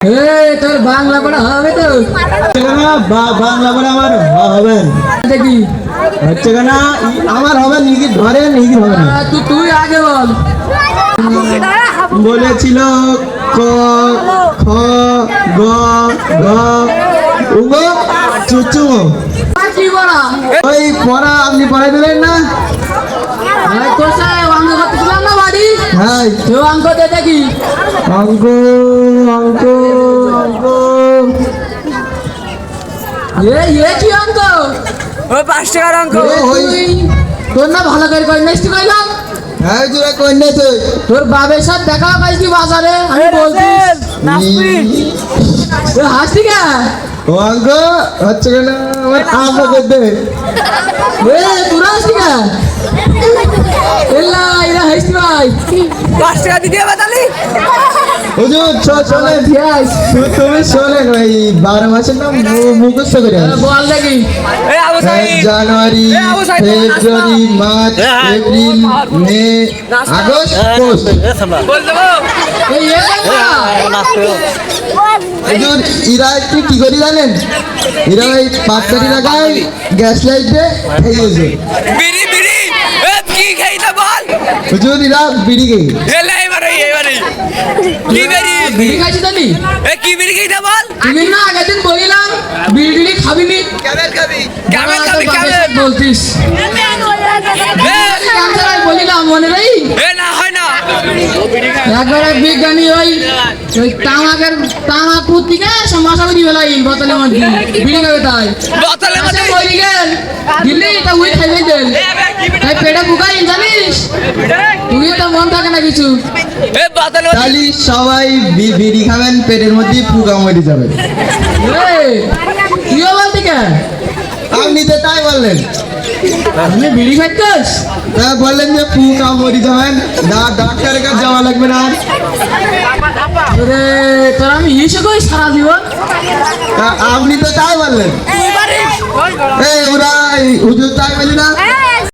তোর বাংলা পড়া হবে তো? বাংলা পড়া আমার হবে দেখি হচ্ছে কেন আমার হবে নিকি ধরে নিকি হবে না তুই আগে বল। বলেছিল ক খ গ ঘ উগ চুচু কি পড়া? ওই পড়া আপনি পড়াই দেবেন না? তোর সাথে অঙ্ক করতেছিলাম না বাড়ি, হ্যাঁ কেউ অঙ্ক দে দেখি। অঙ্ক অঙ্ক অঙ্ক কি অঙ্ক? ও 5 টাকার অঙ্ক। তোর না ভালো করে কই নাইছি কইলাম। হ্যাঁ জোরে কই না তুই তোর বাবার সাথে দেখা পাইছি বাজারে, আমি বলছিস তুই হাসি কে? অঙ্ক হচ্ছে কেন আমার আম্মা করতে তোরা হাসি কে? এলা এরা হাসি ভাই 5 টাকা দিতে হবে তাহলে। হুজুর চলে তুমি শোনেন ওই 12 মাসের নাম মুখস্থ করে বল দেখি। এই Abu Saeed January February March April May August post বল দেবো। এই হুজুর এরা একটু কি করি জানেন এরা ওই 5 তারিখ লাগায় গ্যাস লাইটে এই হুজুর বিড়ি বিড়ি এ কি খাইতে বল। হুজুর এরা বিড়ি খেয়ে এলে এবারে কি বিড়ি বিড়ি খাইছি জানি? এ কি বিড়ি খাইতে বল। তুমি না আগের দিন বলিলাম বিড়ি টিড়ি খাবি নি, কেমন খাবি বলতিস বলিলাম মনে নেই? এ না হয় না একবার এক বিজ্ঞানী ওই তামাক থেকে মশা করি বেলাই বোতলের মধ্যে বিড়ি খাবে তাই বোতলের মধ্যে বলি গেল দিল্লি তা উই খাইবে দেন তাই পেটে বুকাই জানিস তুই তো মন থাকে না কিছু। এ বোতলের মধ্যে তাহলে সবাই বিড়ি খাবেন পেটের মধ্যে ফুকা মরে যাবে তুইও বলতে কে? আপনি তো তাই বললেন তুমি বিড়ি খাইতেস? হ্যাঁ বললেন যে ফুকা মরে যাবেন ডাক্তারের কাছে যাওয়া লাগবে না রে তোর আমি হিসে কই সারা জীবন আপনি তো তাই বললেন তুই পারিস এই ওরা হুজুর তাই বলি না